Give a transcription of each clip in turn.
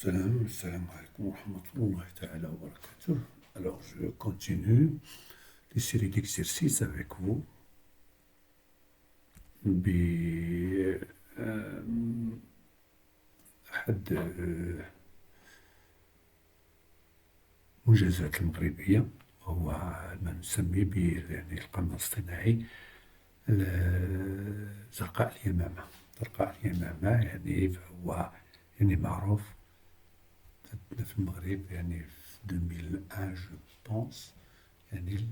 Salam alaikum wa rahmatullahi ta'ala wa barakatuh. Alors, je continue les séries d'exercices avec vous. بأحد المنجزات المغربية، وهو ما نسميه يعني القمر الاصطناعي زرقاء اليمامة. زرقاء اليمامة يعني فهو يعني معروف في المغرب يعني في 2001 جو بونس، يعني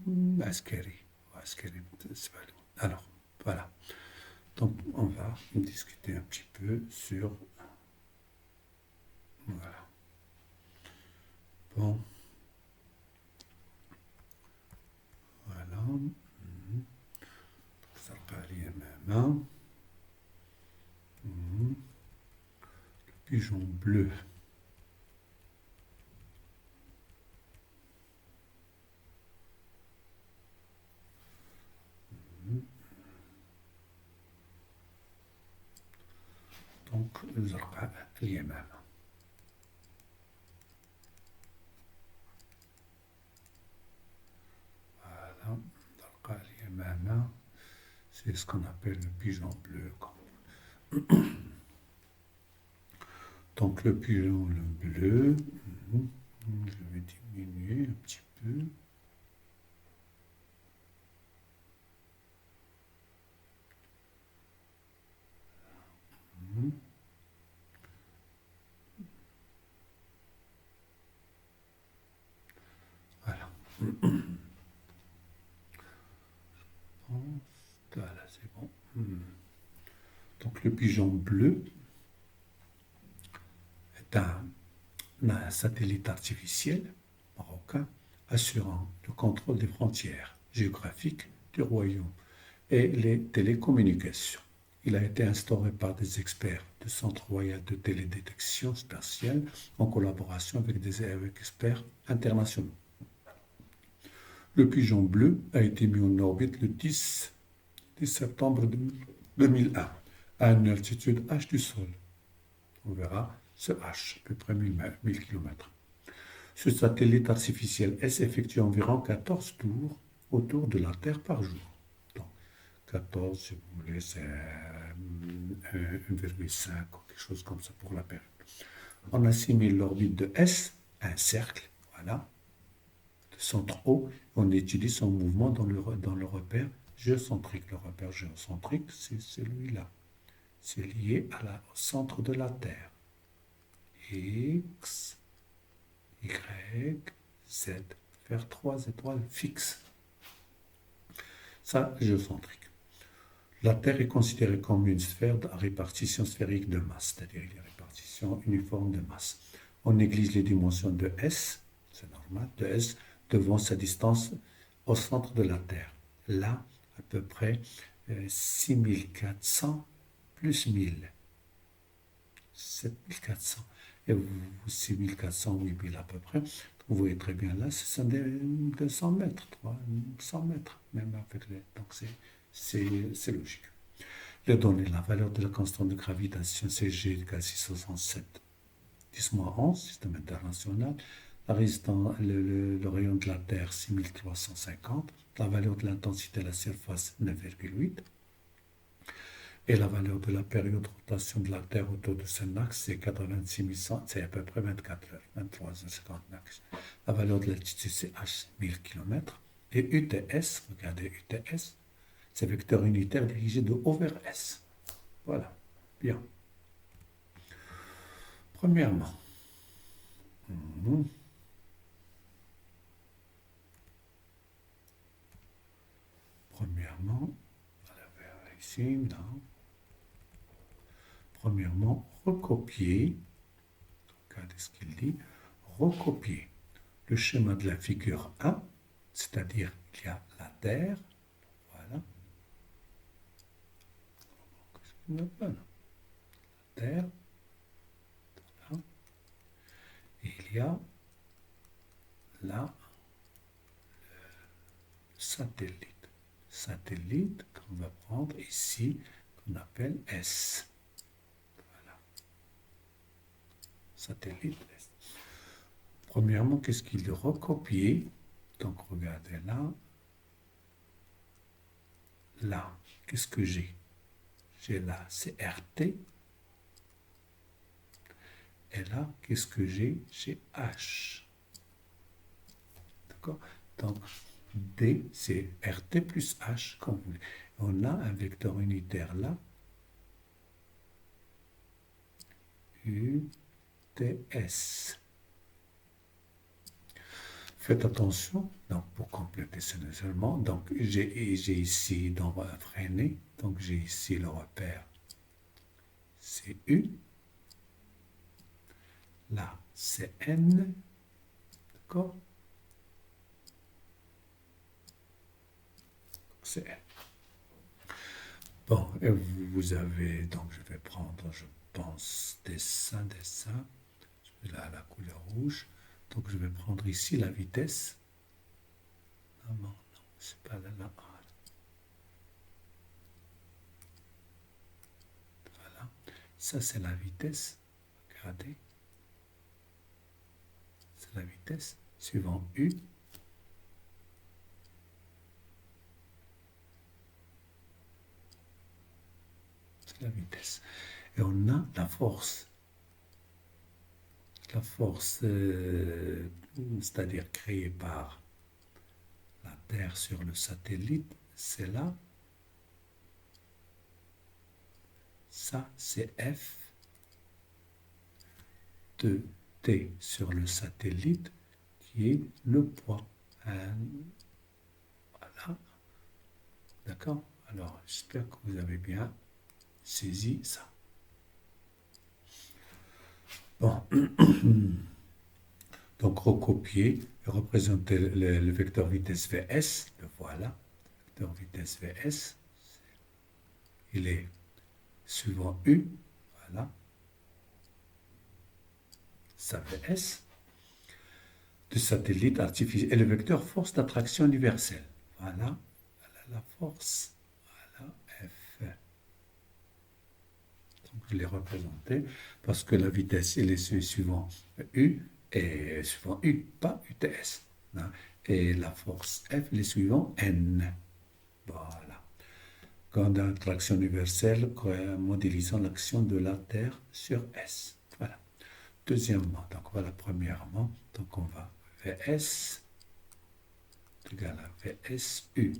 العسكري بالنسبة لهم. Alors, voilà. Donc, on va discuter un petit peu sur... Voilà. Bon. Voilà. زرقاء اليمامة. Le pigeon bleu. Donc, زرقاء اليمامة. Voilà. زرقاء اليمامة, c'est ce qu'on appelle le pigeon bleu. Donc, le pigeon bleu, je vais diminuer un petit peu. Voilà. Voilà, c'est bon. Donc, le pigeon bleu est un satellite artificiel marocain assurant le contrôle des frontières géographiques du royaume et les télécommunications. Il a été instauré par des experts du Centre royal de télédétection spatiale en collaboration avec des experts internationaux. Le pigeon bleu a été mis en orbite le 10 septembre 2001 à une altitude H du sol. On verra ce H, à peu près 1000 km. Ce satellite artificiel S effectue environ 14 tours autour de la Terre par jour. Donc, 14, si vous voulez, c'est 1,5 ou quelque chose comme ça pour la période. On assimile l'orbite de S à un cercle, voilà, de centre O. On utilise son mouvement dans le repère géocentrique. Le repère géocentrique, c'est celui-là. C'est lié au centre de la Terre. X, Y, Z. Faire 3 étoiles fixes. Ça, géocentrique. La Terre est considérée comme une sphère à répartition sphérique de masse, c'est-à-dire une répartition uniforme de masse. On néglige les dimensions de S, c'est normal, de S devant sa distance au centre de la Terre. Là, à peu près 6400 plus 1000. 7400. Et 6400, 8000 à peu près. Vous voyez très bien là, c'est 200 mètres, 100 mètres, même avec les... Donc c'est logique. Les données, la valeur de la constante de gravitation CG égale 667, 10-11, système international. La résistance, le rayon de la Terre, 6350. La valeur de l'intensité de la surface, 9,8. Et la valeur de la période de rotation de la Terre autour de son axe, c'est 86 100, c'est à peu près 24 heures, 23h59. La valeur de l'altitude, c'est H, 1000 km. Et UTS, regardez UTS, c'est vecteur unitaire dirigé de O vers S. Voilà, bien. Premièrement, voilà, ici, là. Premièrement, recopier, regardez ce qu'il dit, recopier le schéma de la figure 1, c'est-à-dire qu'il y a la Terre, voilà, la Terre, voilà, et il y a là le satellite qu'on va prendre ici, qu'on appelle S. satellite S. Premièrement, qu'est-ce qu'il doit recopier? Donc, regardez là. Là, qu'est-ce que j'ai? J'ai là, c'est RT. Et là, qu'est-ce que j'ai? J'ai H. D'accord? Donc, D, c'est RT plus H, comme vous voulez. On a un vecteur unitaire là. UTS. Faites attention, donc pour compléter ce seulement, donc j'ai ici dans freiner, donc j'ai ici le repère c'est U, là c'est N, d'accord? C'est N. Bon, et vous avez, donc je vais prendre, je pense, dessin, je vais là la couleur rouge, donc je vais prendre ici la vitesse. Ah non, c'est pas là, là. Voilà. Ça, c'est la vitesse. Regardez. C'est la vitesse. Suivant U. C'est la vitesse. Et on a la force. La force, c'est-à-dire créée par la Terre sur le satellite, c'est là. Ça, c'est F de T sur le satellite, qui est le poids. Voilà. D'accord? Alors, j'espère que vous avez bien saisi ça. Bon. Donc, recopier et représenter le vecteur vitesse Vs. Le voilà. Le vecteur vitesse Vs. Il est suivant U. Voilà. Ça Vs. Du satellite artificiel. Et le vecteur force d'attraction universelle. Voilà. Voilà la force. Voilà. F. Donc, je l'ai représenté parce que la vitesse, elle est suivant U et suivant U, pas UTS. Hein. Et la force F, elle est suivant N. Voilà. Quand d'attraction universelle modélisant l'action de la Terre sur S. Voilà. Deuxièmement, donc voilà, premièrement, donc on va Vs est égal à VSU.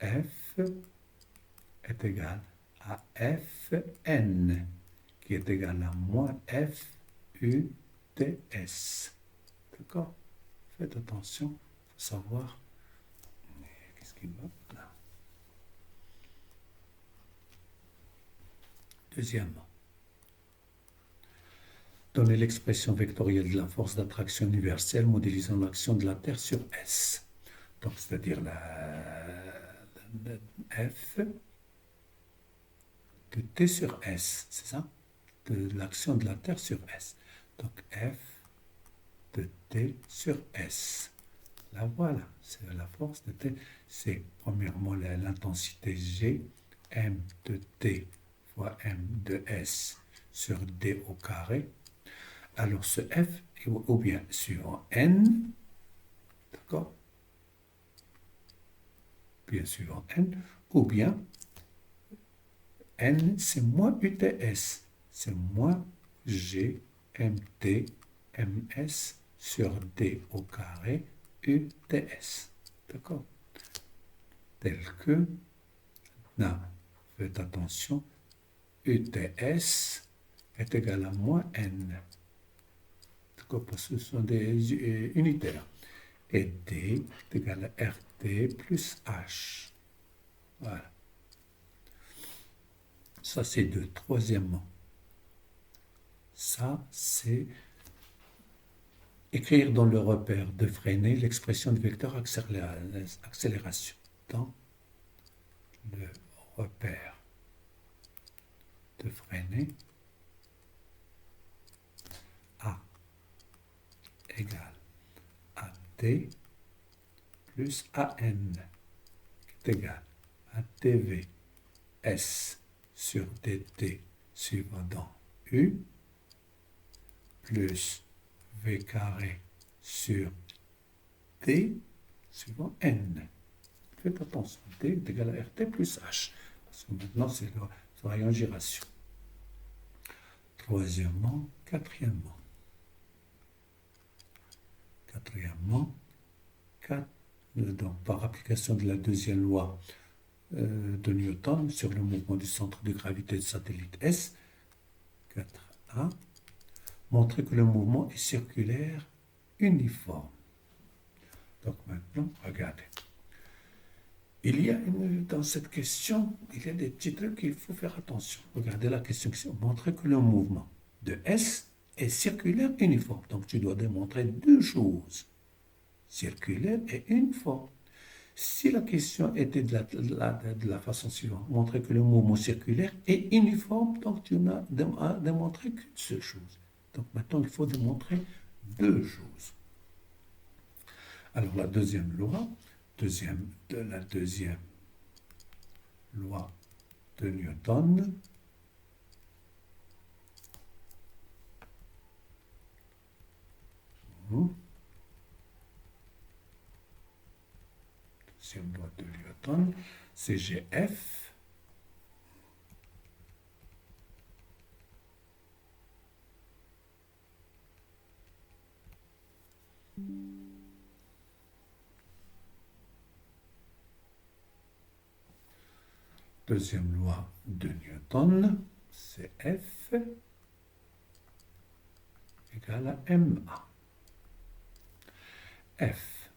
F est égal à Fn, qui est égal à moins FUTS. D'accord? Faites attention, il faut savoir. Qu'est-ce qu'il va là? Deuxièmement, donner l'expression vectorielle de la force d'attraction universelle modélisant l'action de la Terre sur S. Donc, c'est-à-dire la F de T sur S, c'est ça? De l'action de la Terre sur S. Donc, F de T sur S. Là, voilà, c'est la force de T. C'est premièrement l'intensité G, M de T fois M de S sur D au carré. Alors, ce F, ou bien suivant N, d'accord? Bien suivant N, ou bien N, c'est moins UTS, c'est moins G, MT, MS sur D au carré, UTS. D'accord? Tel que, là, faites attention, UTS est égal à moins N. D'accord? Parce que ce sont des unitaires. Et D est égal à RT plus H. Voilà. Ça, c'est 2. Troisièmement, ça, c'est écrire dans le repère de freiner l'expression du vecteur accélération dans le repère de freiner A égale à T plus AN qui est égal à TV S sur DT suivant dans U plus V carré sur T suivant N. Faites attention, T est égal à RT plus H. Parce que maintenant, c'est le rayon giration. Troisièmement, quatrièmement. Donc, par application de la deuxième loi de Newton sur le mouvement du centre de gravité du satellite S, 4A, montrer que le mouvement est circulaire uniforme. Donc maintenant, regardez. Dans cette question, il y a des petits trucs qu'il faut faire attention. Regardez la question. Montrer que le mouvement de S est circulaire uniforme. Donc tu dois démontrer deux choses. Circulaire et uniforme. Si la question était de la façon suivante, montrer que le mouvement circulaire est uniforme, donc tu n'as à démontrer qu'une seule chose. Donc maintenant, il faut démontrer deux choses. Alors la deuxième loi de Newton, deuxième loi de Newton, c'est GF deuxième loi de Newton, c'est F égale à MA. F,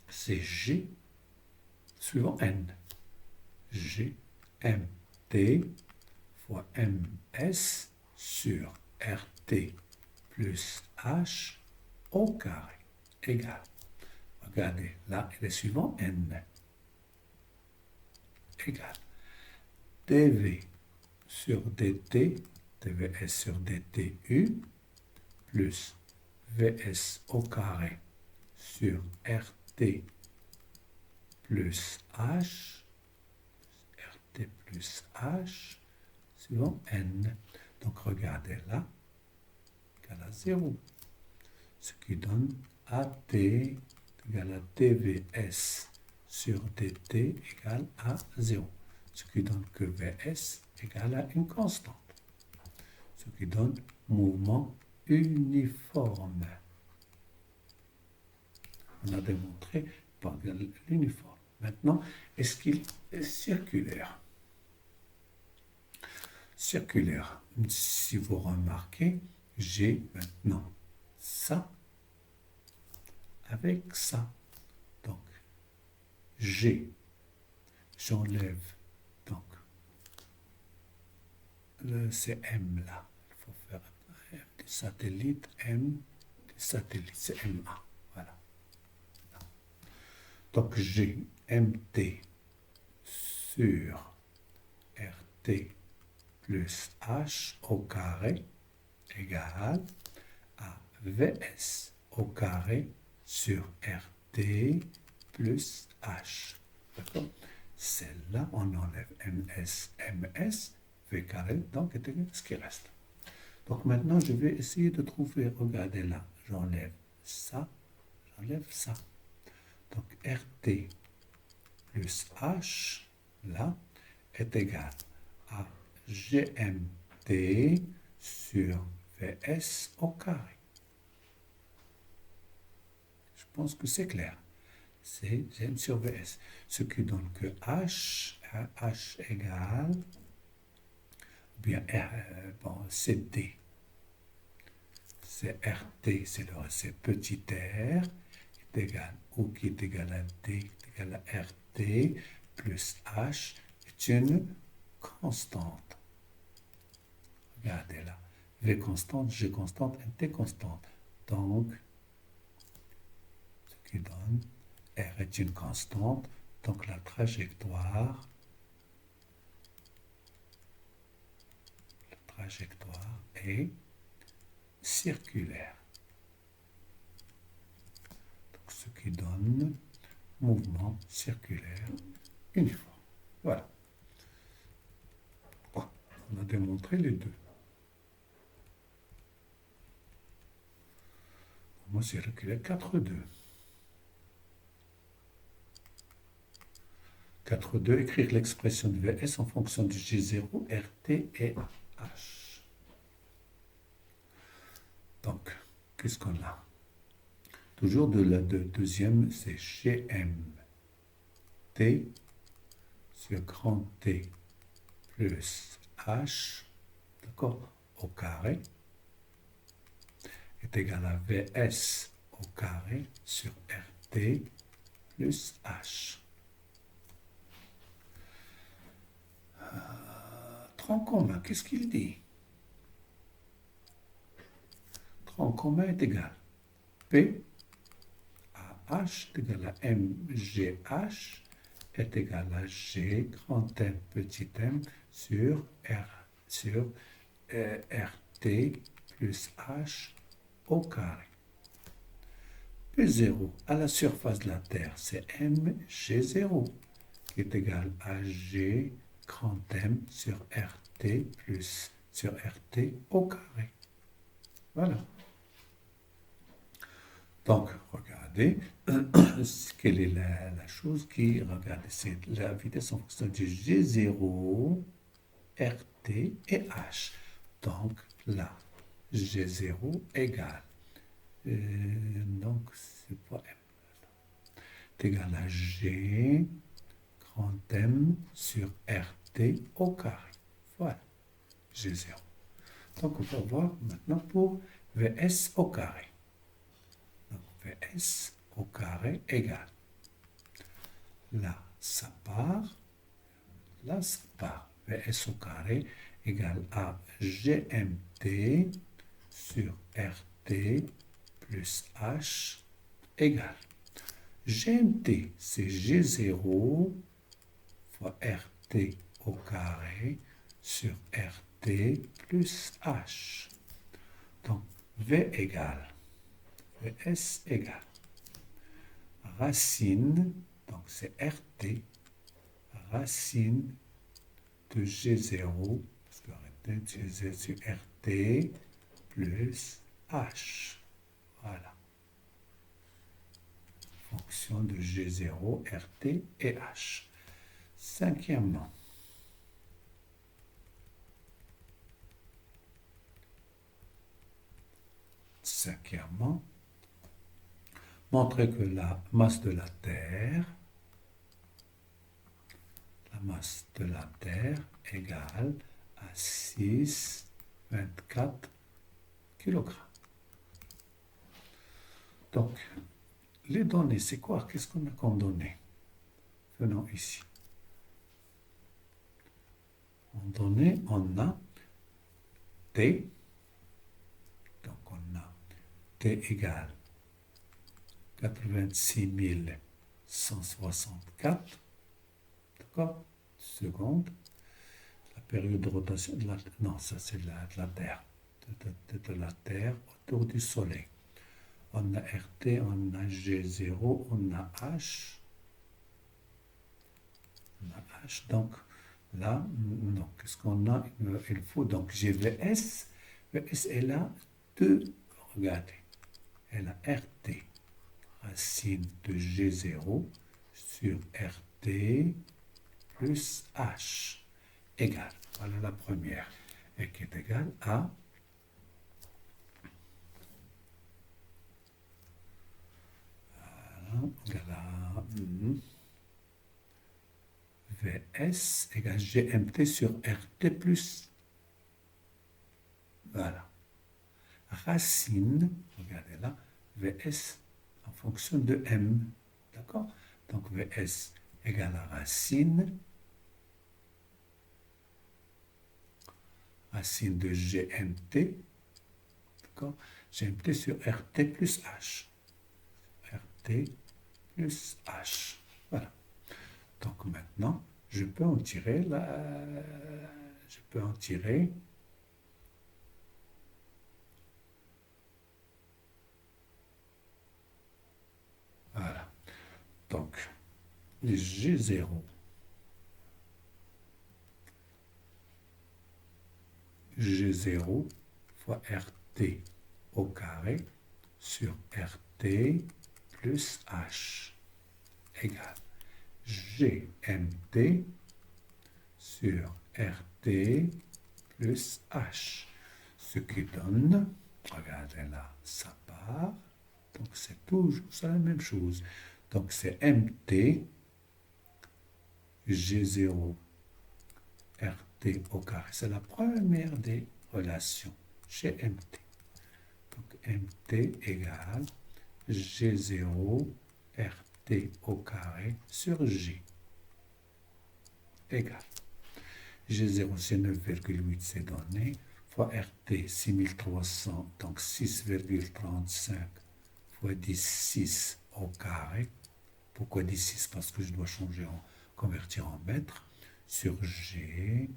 c'est G suivant N. G, M, T fois MS sur RT plus H au carré égale. Regardez, là, il est suivant N. Égale dV sur dt, dvs sur dtu, plus vs au carré sur rt plus h, rt plus h, suivant n. Donc regardez là, égale à 0. Ce qui donne AT égale à dvs sur dt égale à 0. Ce qui donne que Vs égale à une constante. Ce qui donne mouvement uniforme. On a démontré par l'uniforme. Maintenant, est-ce qu'il est circulaire? Circulaire. Si vous remarquez, j'ai maintenant ça avec ça. Donc, G, j'enlève donc c'est M là. Il faut faire M du satellite, M du satellite, c'est MA. Voilà. Donc j'ai MT sur RT plus H au carré égale à VS au carré sur RT plus H. D'accord? Celle-là, on enlève MS, V carré, donc c'est ce qui reste. Donc maintenant, je vais essayer de trouver, regardez là, j'enlève ça. Donc RT plus H, là, est égal à GMT sur VS au carré. Je pense que c'est clair. C'est GM sur VS. Ce qui donne que H égale, bien, c'est D. C'est RT, c'est petit r, qui est égal, ou qui est égal à D, qui est égal à RT, plus H, est une constante. Regardez là. V constante, G constante, T constante. Donc, ce qui donne R est une constante, donc la trajectoire est circulaire. Donc, ce qui donne mouvement circulaire uniforme. Voilà. On a démontré les deux. Comment c'est calculé 4,2. 4,2, écrire l'expression de Vs en fonction du G0, RT et H. Donc, qu'est-ce qu'on a? Toujours de la deuxième, c'est GMT sur grand T plus H, d'accord, au carré, est égal à Vs au carré sur RT plus H. Tronc commun, qu'est-ce qu'il dit? Tronc commun est égal P à H est égal à MGH est égal à G grand M petit m sur RT plus H au carré. P0 à la surface de la Terre, c'est MG0 qui est égal à G grand M sur RT plus sur RT au carré. Voilà. Donc, regardez, quelle est la chose qui, regardez, c'est la vitesse en fonction de G0, RT et H. Donc, là, G0 égale, donc, c'est pas M, c'est égal à G grand M sur RT au carré. Voilà, G0. Donc, on va voir maintenant pour Vs au carré. Donc, Vs au carré égale. Là, ça part. Là, ça part. Vs au carré égale à GMT sur RT plus H égale. GMT, c'est G0 fois RT au carré sur RT plus H. Donc, V égale. Vs égale racine, donc c'est RT, racine de G0, parce que G0 sur RT plus H. Voilà. Fonction de G0, RT et H. Cinquièmement, montrer que la masse de la Terre égale à 6,24 kg. Donc, les données, c'est quoi? Qu'est-ce qu'on a comme données? Venons ici. En données, on a T. Donc, on a T égale 86 164. D'accord? Secondes. La période de rotation de la... Non, ça c'est de la Terre. De la Terre autour du Soleil. On a RT, on a G0, on a H. On a H. Donc, là, non. Qu'est-ce qu'on a? Il faut donc GVS. VS, elle a deux. Regardez. Elle a RT. Racine de G0 sur RT plus H égale, voilà la première, et qui est égale à Vs égale GMT sur RT plus, voilà, racine, regardez là, Vs en fonction de M, d'accord? Donc Vs égale à racine de GMT, d'accord? GMT sur RT plus H. RT plus H. Voilà. Donc maintenant, je peux en tirer voilà. Donc, G0 G0 fois RT au carré sur RT plus H égale GMT sur RT plus H. Ce qui donne, regardez là, ça part. Donc c'est toujours la même chose. Donc c'est MT, G0, RT au carré. C'est la première des relations chez MT. Donc MT égale G0, RT au carré sur J. Égale. G0 c'est 9,8, c'est donné, fois RT 6300, donc 6,35 fois 10, 6 au carré. Pourquoi 10, 6? Parce que je dois convertir en mètres, sur G,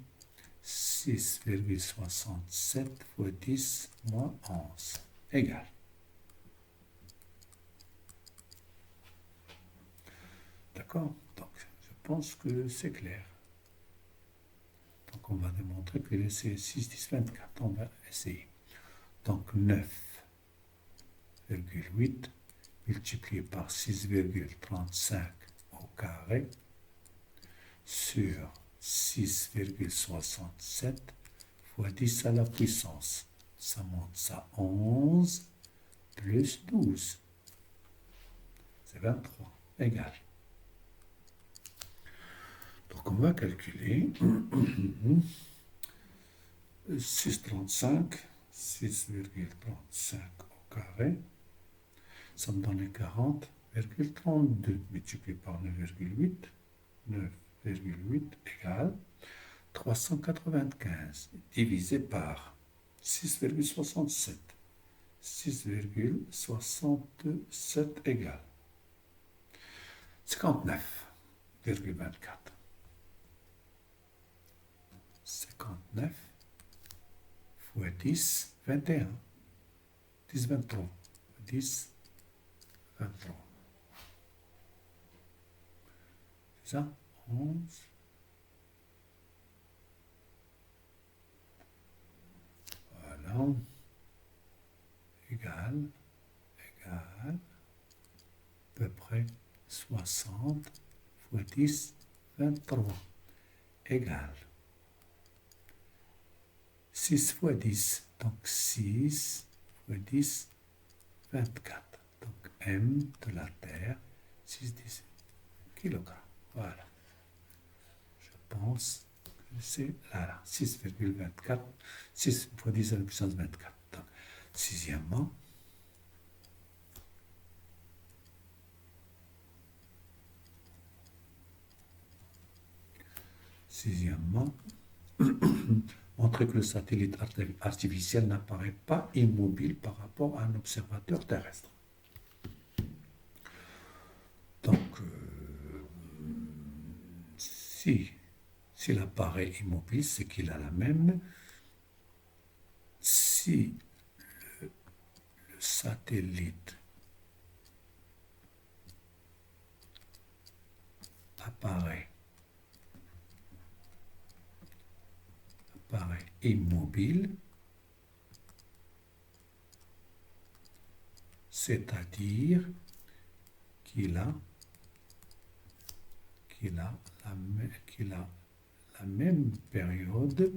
6,67 fois 10 moins 11, égale. D'accord? Donc, je pense que c'est clair. Donc, on va démontrer que c'est 6, 10, 24. On va essayer. Donc, 9,8 multiplié par 6,35 au carré sur 6,67 fois 10 à la puissance. Ça monte à 11 plus 12. C'est 23. Égal. Donc, on va calculer 6,35, 6,35 au carré. Ça me donne 40,32 multiplié par 9,8. 9,8 égale 395 divisé par 6,67. 6,67 égale 59,24. 59 fois 10, 21. 10, 23. 10, 23. C'est ça? 11. Voilà. Égal, à peu près 60 fois 10, 23. Égal 6 fois 10, donc 6 fois 10, 24. Donc M de la Terre, 6,10 kg. Voilà. Je pense que c'est là, 6,24. 6 fois 10 à la puissance 24. Donc, sixièmement, montrer que le satellite artificiel n'apparaît pas immobile par rapport à un observateur terrestre. Donc, s'il apparaît immobile, c'est qu'il a la même. Si le satellite apparaît immobile, c'est-à-dire qu'il a la même période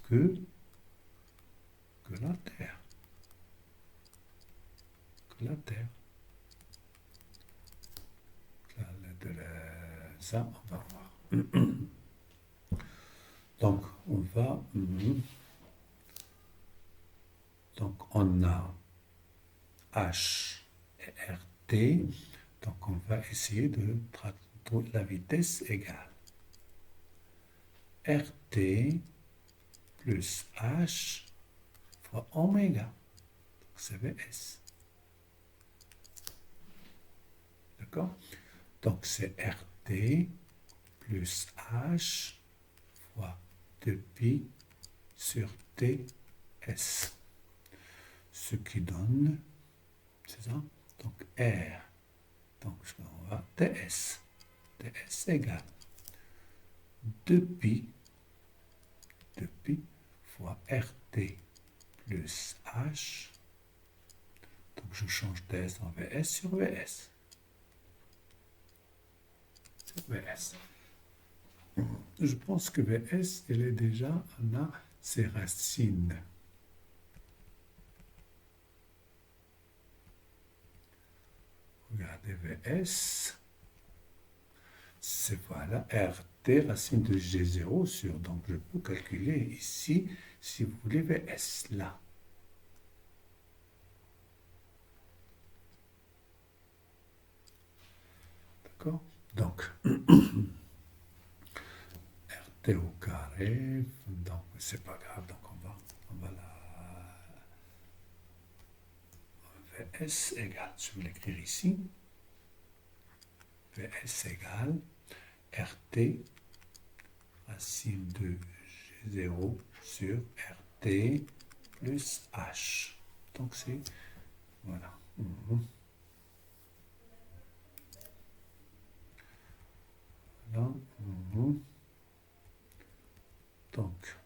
que la Terre. Ça, on va voir. Donc, on a H et RT. Donc, on va essayer de trouver la vitesse égale RT plus H fois oméga. Donc, c'est VS. D'accord? Donc, c'est RT plus H fois 2pi sur TS. Ce qui donne, c'est ça? Donc, R. Donc, on va TS. TS égale 2pi fois RT plus H Donc je change TS en VS sur VS. Sur VS. Je pense que VS, elle est déjà, on a ses racines. Regardez VS. C'est voilà, RT, racine de G0 sur. Donc je peux calculer ici, si vous voulez, VS là. D'accord? Donc, RT au carré, donc c'est pas grave, donc on va la VS égale, je vais l'écrire ici, VS égale RT racine de G0 sur RT plus H. Donc c'est, voilà. Voilà. Donc,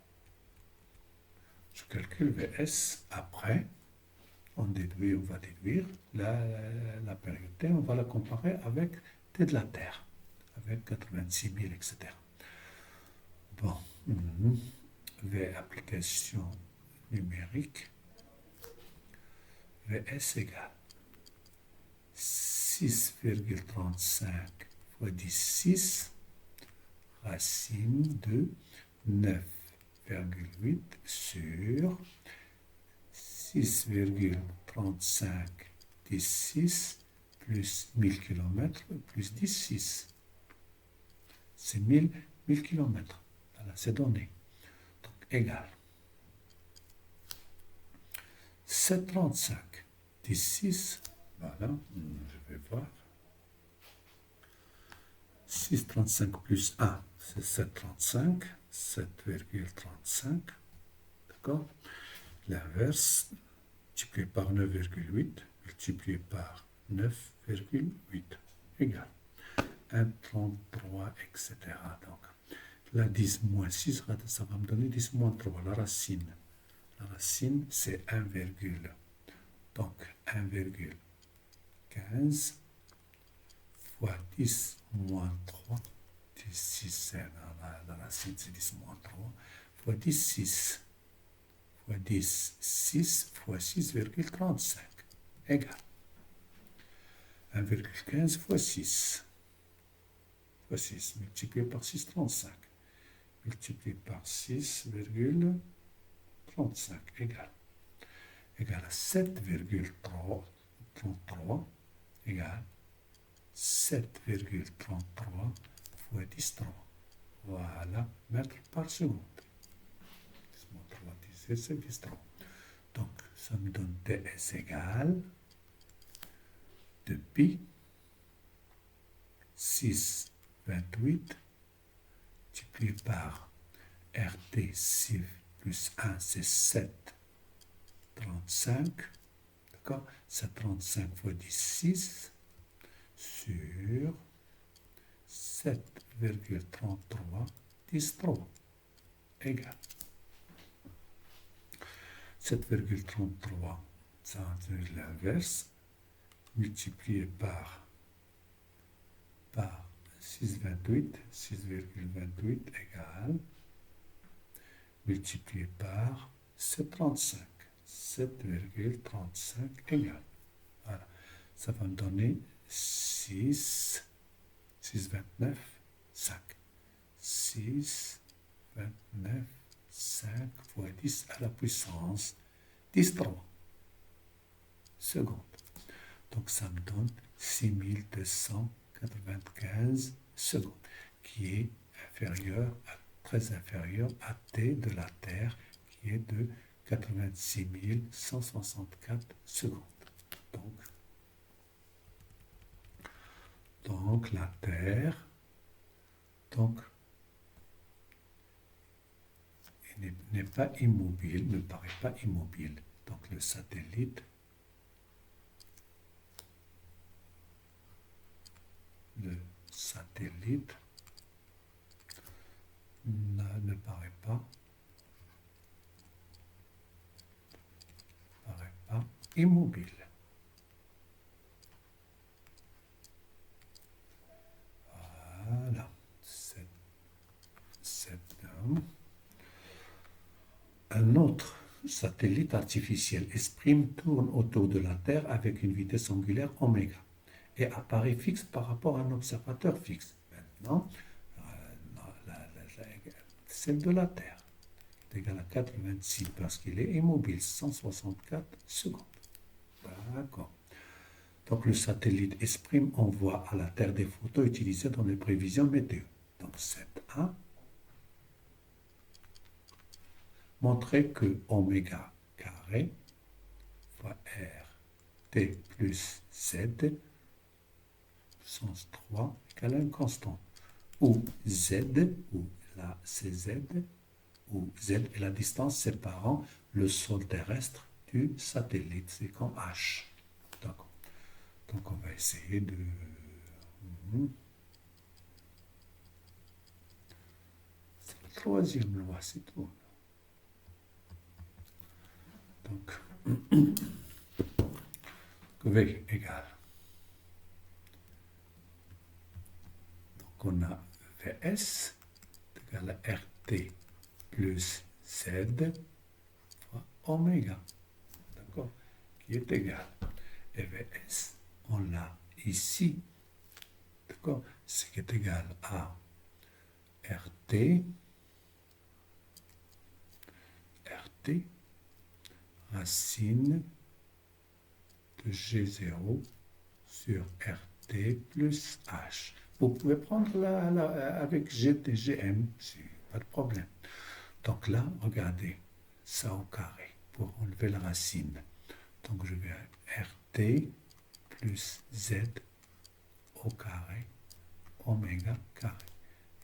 je calcule VS après. On va déduire la période T, on va la comparer avec T de la Terre, avec 86 000, etc. Bon, V application numérique, VS égale 6,35 fois 10,6 racine de 9,8 sur 6,35 10,6 plus 1000 km plus 10,6. C'est 1000 km. Voilà, c'est donné. Donc, égal. 7,35 10,6. Voilà, je vais voir. 6,35 plus 1, c'est 7,35. 7,35. D'accord? L'inverse, multiplié par 9,8, multiplié par 9,8, égale 1,33, etc. Donc, la 10 moins 6, ça va me donner 10 moins 3, la racine. La racine, c'est 1, donc 1,15 fois 10 moins 3, 10, 6, la racine, c'est 10 moins 3, fois 10, 6. Fois 10, 6 fois 6,35 égale 1,15 fois 6 fois 6 multiplié par 6,35 multiplié par 6,35 égale à 7,33 égale 7,33 fois 10,3. Voilà, mètres par seconde. 10, 3. Donc, ça me donne TS égale de pi 6,28 multiplié par RT 6 plus 1, c'est 7,35. D'accord? 7,35 fois 10, 6 sur 7,33 10,3 égale 7,33, ça va donner l'inverse, multiplié par 6,28, 6,28 égale, multiplié par 7,35, 7,35 égale. Voilà, ça va me donner 6,29, 5. 6,29, 5 fois 10 à la puissance 10,3 secondes. Donc ça me donne 6295 secondes, qui est très inférieur à T de la Terre, qui est de 86 164 secondes. Donc la Terre, n'est pas immobile, ne paraît pas immobile. Donc le satellite ne paraît pas immobile. Un autre satellite artificiel, Esprim, tourne autour de la Terre avec une vitesse angulaire oméga et apparaît fixe par rapport à un observateur fixe. Maintenant, celle de la Terre est égale à 86 parce qu'il est immobile, 164 secondes. D'accord. Donc le satellite Esprim envoie à la Terre des photos utilisées dans les prévisions météo. Donc 7A. Montrer que oméga carré fois RT plus Z, puissance 3, égale à une constante. Où Z, ou là c'est Z, où Z est la distance séparant le sol terrestre du satellite. C'est comme H. D'accord. Donc on va essayer de... C'est la troisième loi, c'est tout. Donc, V égale. Donc on a VS égale à RT plus Z fois oméga. D'accord? Qui est égal. Et VS, on l'a ici. D'accord? Ce qui est égal à RT racine de G0 sur RT plus H. Vous pouvez prendre avec GT, GM, pas de problème. Donc là, regardez, ça au carré pour enlever la racine. Donc je vais RT plus Z au carré, oméga carré,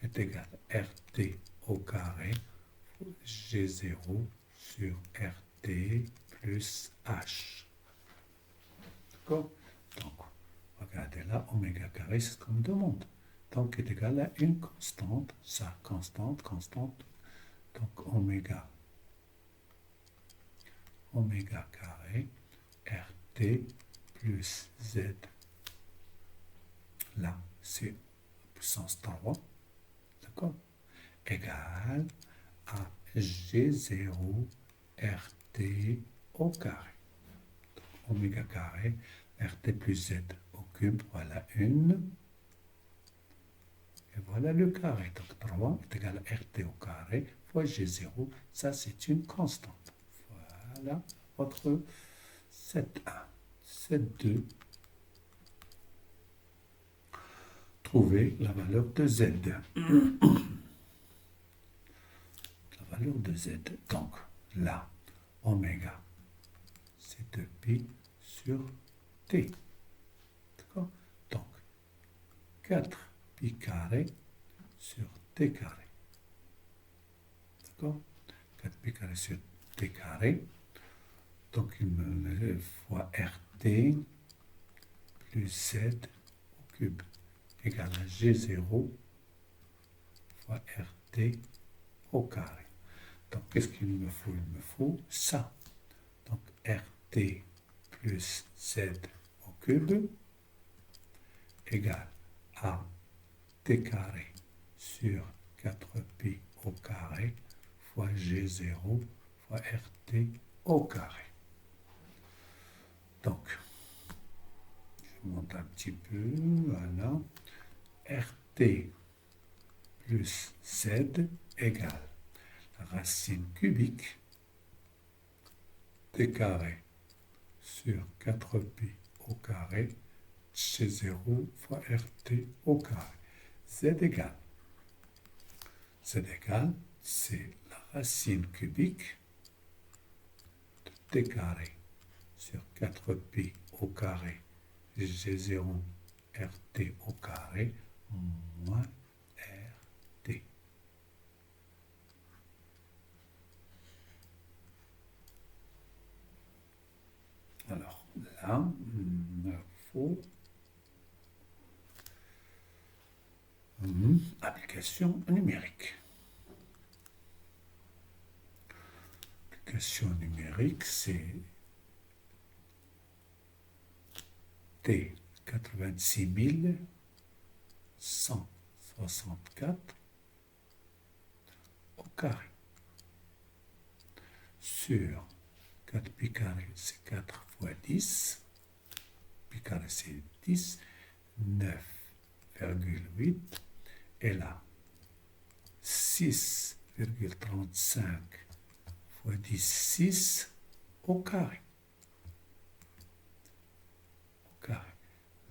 est égal à RT au carré, G0 sur RT plus H. D'accord? Donc, regardez là, oméga carré, c'est ce qu'on me demande. Donc, est égal à une constante, ça, constante. Donc, oméga carré, RT plus Z. Là, c'est puissance 3, d'accord? Égal à G0 RT au carré. Oméga carré, RT plus Z au cube, voilà une. Et voilà le carré. Donc 3 est égal à RT au carré fois G0. Ça, c'est une constante. Voilà votre 7A. 7,2. Trouver la valeur de Z. La valeur de Z. Donc là, oméga, c'est 2pi sur T. D'accord? Donc 4pi carré sur T carré. D'accord? 4pi carré sur T carré. Donc il me met fois RT plus Z au cube égale à G0 fois RT au carré. Donc qu'est-ce qu'il me faut? Il me faut ça. Donc RT plus Z au cube égale à T carré sur 4pi au carré fois G0 fois RT au carré. Donc, je monte un petit peu, voilà. RT plus Z égale la racine cubique T carré sur 4pi au carré G0 fois RT au carré. Z égale, c'est la racine cubique de T carré sur 4pi au carré G0 RT au carré moins RT. Alors là, il me faut application numérique. Application numérique, c'est T 86 164 au carré. sur 4 pi carré, c'est 4 fois 10. Pi carré, c'est 10. 9,8. Et là, 6,35 fois 10, 6 au carré.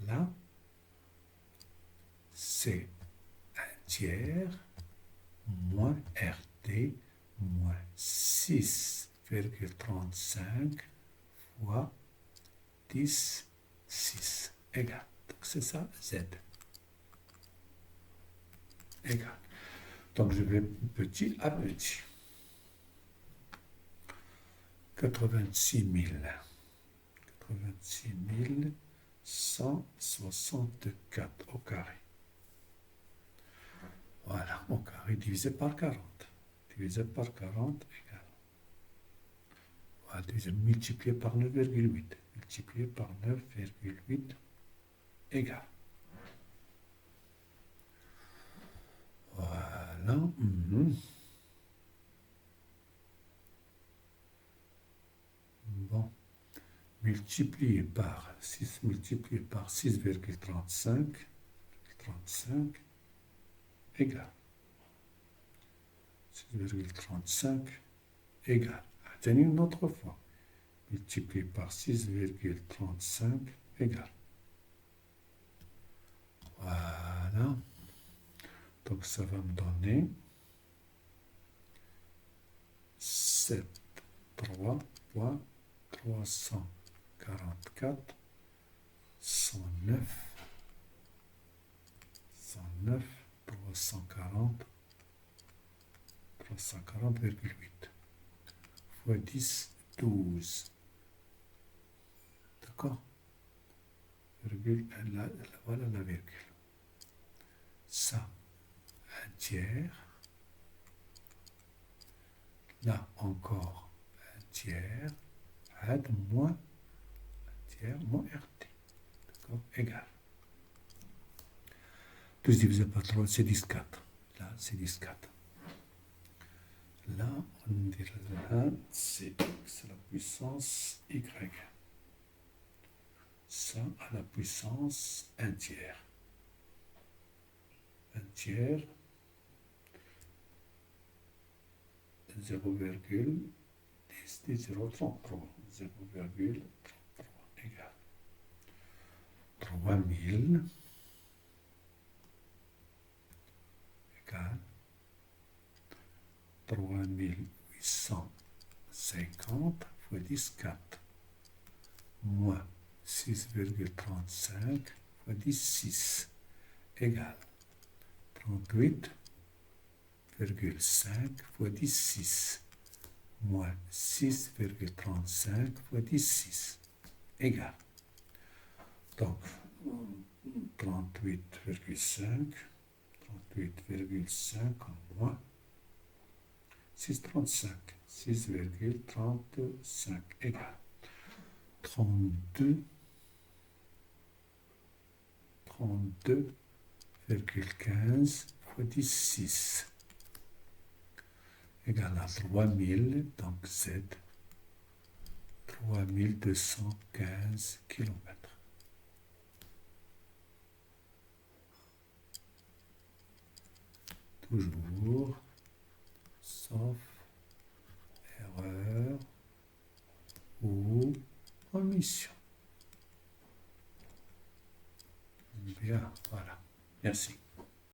Là, c'est 1 tiers moins RT moins 6,35 fois 10, 6 égale. Donc c'est ça, Z. Égale. Donc je vais petit à petit. 86 164 au carré. Voilà, au carré divisé par 40. Divisé par 40 égale. Voilà, multiplié par 9,8. Multiplié par 9,8 égale. Voilà. Bon. Multiplié par 6, multiplié par 6,35 égale 6,35 égale. Atteignez une autre fois. Multiplié par 6,35 égale. Voilà. Donc ça va me donner 7,3.344 109 340 340,8 fois 10, 12. D'accord? Voilà la virgule. Ça, un tiers. Là encore, un tiers. Add moins un tiers moins RT. D'accord? Égal. 12 divisé par 3, c'est 14. Là, c'est 14. Là, on dirait là, c'est X à la puissance Y. Ça à la puissance 1 tiers. 1 tiers, 0,10, 0,33. 0,33 égale 3000 égale 3850 fois 10, 4 moins 6,35 fois 10, 6 égale 38,5 fois 10, 6 moins 6,35 fois 10, 6 égale. Donc, 38,5 en moins 6,35. 6,35 égale 32,15 fois 10, 6 égale à 3000, donc Z, 3215 km. Toujours, sauf erreur ou omission. Bien, voilà. Merci.